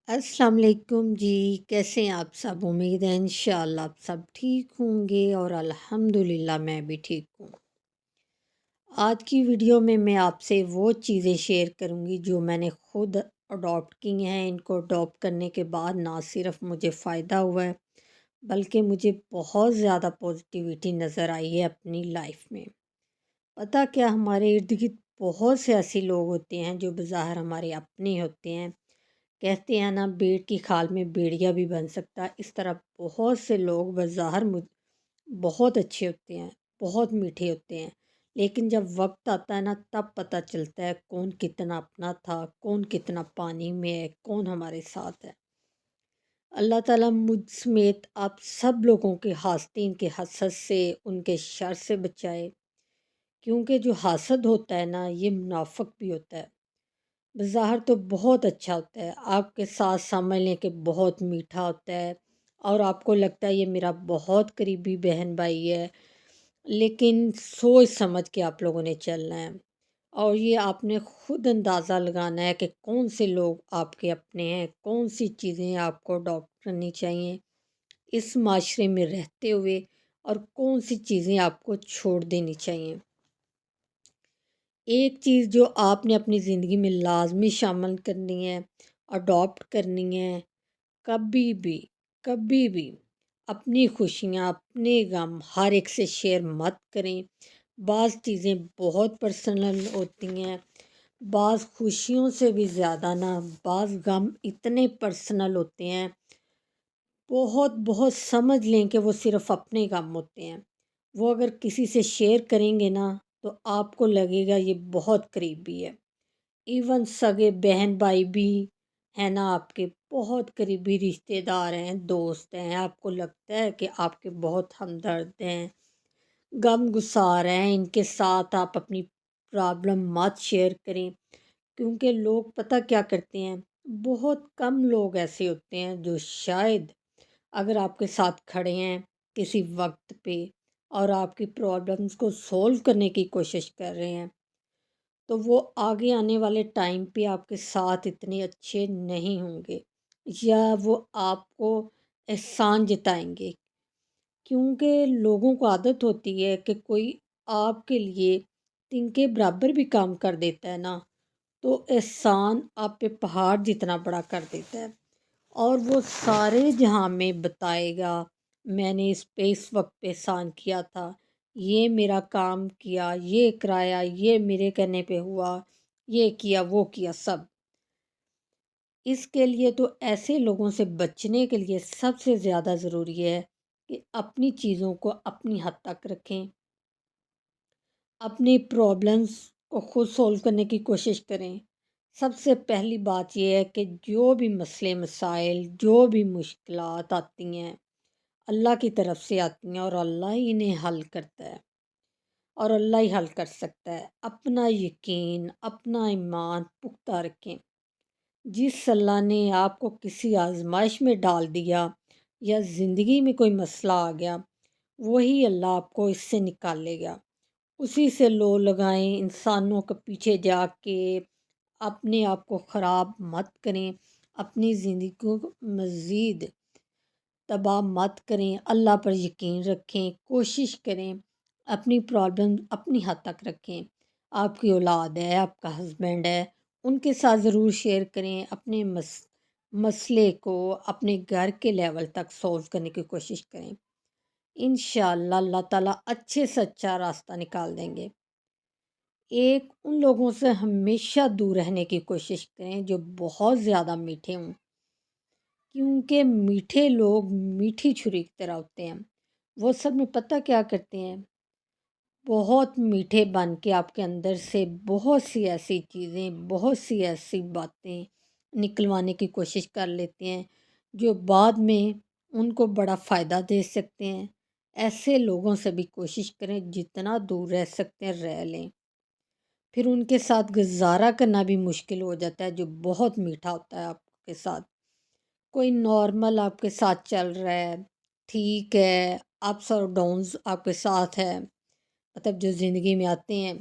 السلام علیکم جی، کیسے ہیں آپ سب؟ امید ہے انشاءاللہ آپ سب ٹھیک ہوں گے اور الحمدللہ میں بھی ٹھیک ہوں۔ آج کی ویڈیو میں آپ سے وہ چیزیں شیئر کروں گی جو میں نے خود اڈاپٹ کی ہیں۔ ان کو اڈاپٹ کرنے کے بعد نہ صرف مجھے فائدہ ہوا ہے بلکہ مجھے بہت زیادہ پازیٹیوٹی نظر آئی ہے اپنی لائف میں۔ پتہ کیا، ہمارے ارد گرد بہت سے ایسے لوگ ہوتے ہیں جو بظاہر ہمارے اپنے ہوتے ہیں۔ کہتے ہیں نا، بیڑ کی کھال میں بیڑیا بھی بن سکتا ہے۔ اس طرح بہت سے لوگ بظاہر بہت اچھے ہوتے ہیں، بہت میٹھے ہوتے ہیں، لیکن جب وقت آتا ہے نا تب پتہ چلتا ہے کون کتنا اپنا تھا، کون کتنا پانی میں ہے، کون ہمارے ساتھ ہے۔ اللہ تعالیٰ مجھ سمیت آپ سب لوگوں کے حاسدین کے حسد سے، ان کے شر سے بچائے، کیونکہ جو حاسد ہوتا ہے نا یہ منافق بھی ہوتا ہے۔ بظاہر تو بہت اچھا ہوتا ہے، آپ کے ساتھ سمجھ لیں کہ بہت میٹھا ہوتا ہے اور آپ کو لگتا ہے یہ میرا بہت قریبی بہن بھائی ہے، لیکن سوچ سمجھ کے آپ لوگوں نے چلنا ہے اور یہ آپ نے خود اندازہ لگانا ہے کہ کون سے لوگ آپ کے اپنے ہیں، کون سی چیزیں آپ کو اڈاپٹ کرنی چاہیے اس معاشرے میں رہتے ہوئے، اور کون سی چیزیں آپ کو چھوڑ دینی چاہیے۔ ایک چیز جو آپ نے اپنی زندگی میں لازمی شامل کرنی ہے، اڈاپٹ کرنی ہے، کبھی بھی اپنی خوشیاں، اپنے غم ہر ایک سے شیئر مت کریں۔ بعض چیزیں بہت پرسنل ہوتی ہیں، بعض خوشیوں سے بھی زیادہ نا بعض غم اتنے پرسنل ہوتے ہیں، بہت بہت سمجھ لیں کہ وہ صرف اپنے غم ہوتے ہیں۔ وہ اگر کسی سے شیئر کریں گے نا تو آپ کو لگے گا یہ بہت قریبی ہے۔ ایون سگے بہن بھائی بھی ہیں نا، آپ کے بہت قریبی رشتہ دار ہیں، دوست ہیں، آپ کو لگتا ہے کہ آپ کے بہت ہمدرد ہیں، غم گسار ہیں، ان کے ساتھ آپ اپنی پرابلم مت شیئر کریں، کیونکہ لوگ پتہ کیا کرتے ہیں، بہت کم لوگ ایسے ہوتے ہیں جو شاید اگر آپ کے ساتھ کھڑے ہیں کسی وقت پہ اور آپ کی پرابلمس کو سولو کرنے کی کوشش کر رہے ہیں، تو وہ آگے آنے والے ٹائم پہ آپ کے ساتھ اتنے اچھے نہیں ہوں گے، یا وہ آپ کو احسان جتائیں گے، کیونکہ لوگوں کو عادت ہوتی ہے کہ کوئی آپ کے لیے تن کے برابر بھی کام کر دیتا ہے نا تو احسان آپ پہ پہاڑ جتنا بڑا کر دیتا ہے، اور وہ سارے جہاں میں بتائے گا میں نے اس پہ اس وقت پہ احسان کیا تھا، یہ میرا کام کیا، یہ کرایا، یہ میرے کہنے پہ ہوا، یہ کیا وہ کیا سب۔ اس کے لیے تو ایسے لوگوں سے بچنے کے لیے سب سے زیادہ ضروری ہے کہ اپنی چیزوں کو اپنی حد تک رکھیں، اپنی پرابلمس کو خود سولو کرنے کی کوشش کریں۔ سب سے پہلی بات یہ ہے کہ جو بھی مسئلے مسائل، جو بھی مشکلات آتی ہیں اللہ کی طرف سے آتی ہیں، اور اللہ ہی انہیں حل کرتا ہے اور اللہ ہی حل کر سکتا ہے۔ اپنا یقین، اپنا ایمان پختہ رکھیں۔ جس اللہ نے آپ کو کسی آزمائش میں ڈال دیا یا زندگی میں کوئی مسئلہ آ گیا، وہی اللہ آپ کو اس سے نکالے گا۔ اسی سے لو لگائیں، انسانوں کے پیچھے جا کے اپنے آپ کو خراب مت کریں، اپنی زندگی کو مزید تباہ مت کریں، اللہ پر یقین رکھیں، کوشش کریں، اپنی پرابلم اپنی حد تک رکھیں۔ آپ کی اولاد ہے، آپ کا ہسبینڈ ہے، ان کے ساتھ ضرور شیئر کریں، اپنے مسئلے کو اپنے گھر کے لیول تک سولو کرنے کی کوشش کریں۔ انشاءاللہ اللہ تعالیٰ اچھے سے اچھا راستہ نکال دیں گے۔ ایک ان لوگوں سے ہمیشہ دور رہنے کی کوشش کریں جو بہت زیادہ میٹھے ہوں، کیونکہ میٹھے لوگ میٹھی چھری کی طرح ہوتے ہیں۔ وہ سب میں پتہ کیا کرتے ہیں، بہت میٹھے بن کے آپ کے اندر سے بہت سی ایسی چیزیں، بہت سی ایسی باتیں نکلوانے کی کوشش کر لیتے ہیں جو بعد میں ان کو بڑا فائدہ دے سکتے ہیں۔ ایسے لوگوں سے بھی کوشش کریں جتنا دور رہ سکتے ہیں رہ لیں، پھر ان کے ساتھ گزارا کرنا بھی مشکل ہو جاتا ہے جو بہت میٹھا ہوتا ہے آپ کے ساتھ۔ کوئی نارمل آپ کے ساتھ چل رہا ہے، ٹھیک ہے، اپس اور ڈاؤنز آپ کے ساتھ ہے، مطلب جو زندگی میں آتے ہیں،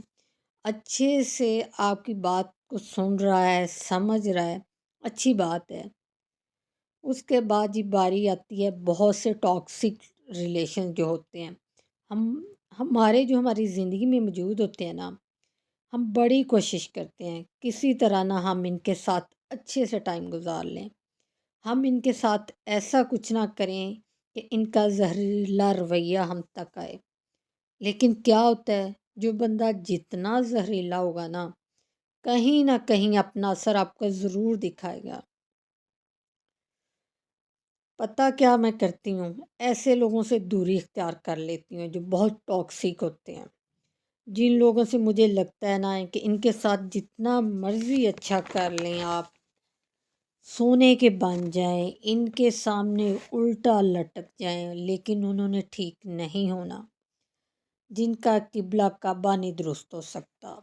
اچھے سے آپ کی بات کو سن رہا ہے، سمجھ رہا ہے، اچھی بات ہے، اس کے بعد یہ باری آتی ہے بہت سے ٹاکسک ریلیشن جو ہوتے ہیں، ہم ہماری زندگی میں موجود ہوتے ہیں نا، ہم بڑی کوشش کرتے ہیں کسی طرح نہ ہم ان کے ساتھ اچھے سے ٹائم گزار لیں، ہم ان کے ساتھ ایسا کچھ نہ کریں کہ ان کا زہریلا رویہ ہم تک آئے۔ لیکن کیا ہوتا ہے، جو بندہ جتنا زہریلا ہوگا نا، کہیں نہ کہیں اپنا اثر آپ کو ضرور دکھائے گا۔ پتہ کیا میں کرتی ہوں، ایسے لوگوں سے دوری اختیار کر لیتی ہوں جو بہت ٹاکسک ہوتے ہیں، جن لوگوں سے مجھے لگتا ہے نا کہ ان کے ساتھ جتنا مرضی اچھا کر لیں آپ، سونے کے بن جائیں، ان کے سامنے الٹا لٹک جائیں، لیکن انہوں نے ٹھیک نہیں ہونا، جن کا قبلہ کعبہ نہیں درست ہو سکتا،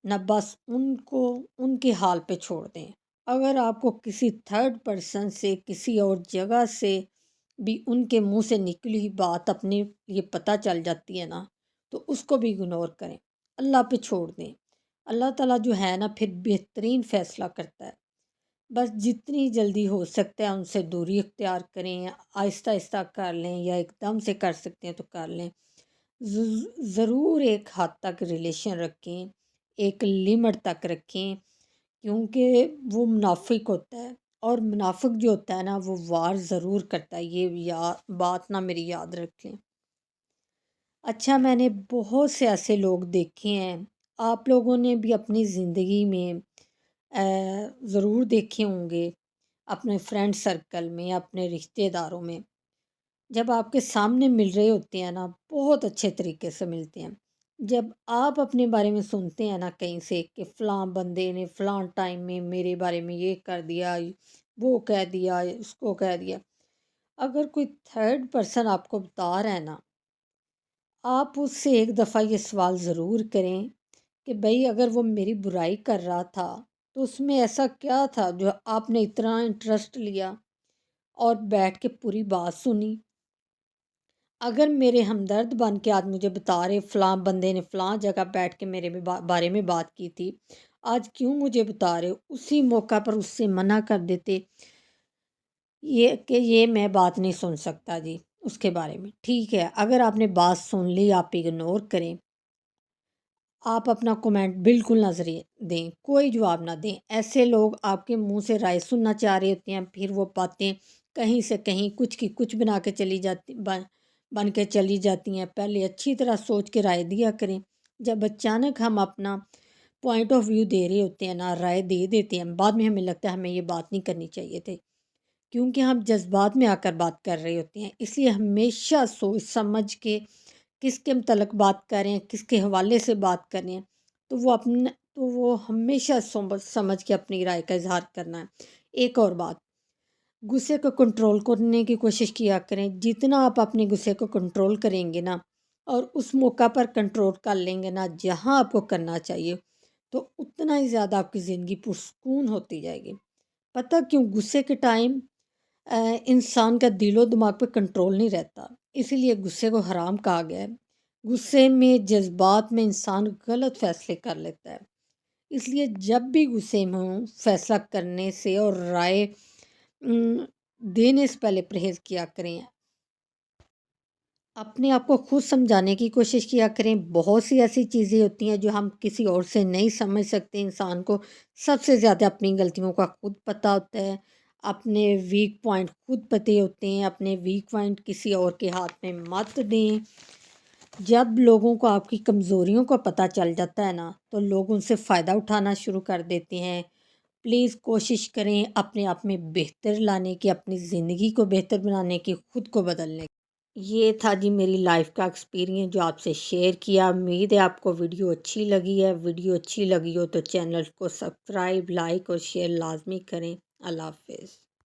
نہ بس ان کو ان کے حال پہ چھوڑ دیں۔ اگر آپ کو کسی تھرڈ پرسن سے، کسی اور جگہ سے بھی ان کے منہ سے نکلی ہوئی بات اپنے لیے پتہ چل جاتی ہے نا، تو اس کو بھی اگنور کریں، اللہ پہ چھوڑ دیں۔ اللہ تعالیٰ جو ہے نا پھر بہترین فیصلہ کرتا ہے۔ بس جتنی جلدی ہو سکتا ہے ان سے دوری اختیار کریں، آہستہ آہستہ کر لیں، یا ایک دم سے کر سکتے ہیں تو کر لیں۔ ضرور ایک حد تک ریلیشن رکھیں، ایک لمٹ تک رکھیں، کیونکہ وہ منافق ہوتا ہے، اور منافق جو ہوتا ہے نا وہ وار ضرور کرتا ہے، یہ بات نہ میری یاد رکھ لیں۔ اچھا، میں نے بہت سے ایسے لوگ دیکھے ہیں، آپ لوگوں نے بھی اپنی زندگی میں ضرور دیکھے ہوں گے، اپنے فرینڈ سرکل میں، اپنے رشتہ داروں میں، جب آپ کے سامنے مل رہے ہوتے ہیں نا، بہت اچھے طریقے سے ملتے ہیں، جب آپ اپنے بارے میں سنتے ہیں نا کہیں سے کہ فلاں بندے نے فلاں ٹائم میں میرے بارے میں یہ کر دیا، وہ کہہ دیا، اس کو کہہ دیا، اگر کوئی تھرڈ پرسن آپ کو بتا رہا ہے نا، آپ اس سے ایک دفعہ یہ سوال ضرور کریں کہ بھئی اگر وہ میری برائی کر رہا تھا تو اس میں ایسا کیا تھا جو آپ نے اتنا انٹرسٹ لیا اور بیٹھ کے پوری بات سنی۔ اگر میرے ہمدرد بن کے آج مجھے بتا رہے فلاں بندے نے فلاں جگہ بیٹھ کے میرے بارے میں بات کی تھی، آج کیوں مجھے بتا رہے ہو، اسی موقع پر اس سے منع کر دیتے، یہ کہ یہ میں بات نہیں سن سکتا جی اس کے بارے میں۔ ٹھیک ہے، اگر آپ نے بات سن لی، آپ اگنور کریں، آپ اپنا کومنٹ بالکل نہ دیں، کوئی جواب نہ دیں۔ ایسے لوگ آپ کے منہ سے رائے سننا چاہ رہے ہوتے ہیں، پھر وہ باتیں کہیں سے کہیں کچھ کی کچھ بنا کے بن کے چلی جاتی ہیں۔ پہلے اچھی طرح سوچ کے رائے دیا کریں۔ جب اچانک ہم اپنا پوائنٹ آف ویو دے رہے ہوتے ہیں نا، رائے دے دیتے ہیں، بعد میں ہمیں لگتا ہے ہمیں یہ بات نہیں کرنی چاہیے تھے، کیونکہ ہم جذبات میں آ کر بات کر رہے ہوتے ہیں۔ اس لیے ہمیشہ سوچ سمجھ کے کس کے متعلق بات کریں، کس کے حوالے سے بات کریں، تو وہ ہمیشہ سمجھ کے اپنی رائے کا اظہار کرنا ہے۔ ایک اور بات، غصے کو کنٹرول کرنے کی کوشش کیا کریں۔ جتنا آپ اپنے غصے کو کنٹرول کریں گے نا، اور اس موقع پر کنٹرول کر لیں گے نا جہاں آپ کو کرنا چاہیے، تو اتنا ہی زیادہ آپ کی زندگی پرسکون ہوتی جائے گی۔ پتہ کیوں؟ غصے کے ٹائم انسان کا دل و دماغ پہ کنٹرول نہیں رہتا، اسی لیے غصے کو حرام کہا گیا ہے۔ غصے میں، جذبات میں انسان غلط فیصلے کر لیتا ہے، اس لیے جب بھی غصے میں ہوں، فیصلہ کرنے سے اور رائے دینے سے پہلے پرہیز کیا کریں۔ اپنے آپ کو خود سمجھانے کی کوشش کیا کریں۔ بہت سی ایسی چیزیں ہوتی ہیں جو ہم کسی اور سے نہیں سمجھ سکتے۔ انسان کو سب سے زیادہ اپنی غلطیوں کا خود پتہ ہوتا ہے، اپنے ویک پوائنٹ خود پتہ ہوتے ہیں۔ اپنے ویک پوائنٹ کسی اور کے ہاتھ میں مت دیں۔ جب لوگوں کو آپ کی کمزوریوں کا پتہ چل جاتا ہے نا، تو لوگ ان سے فائدہ اٹھانا شروع کر دیتے ہیں۔ پلیز کوشش کریں اپنے آپ میں بہتر لانے کی، اپنی زندگی کو بہتر بنانے کی، خود کو بدلنے کی۔ یہ تھا جی میری لائف کا ایکسپیرینس جو آپ سے شیئر کیا۔ امید ہے آپ کو ویڈیو اچھی لگی ہے۔ ویڈیو اچھی لگی ہو تو چینل کو سبسکرائب، لائک اور شیئر لازمی کریں۔ اللہ حافظ۔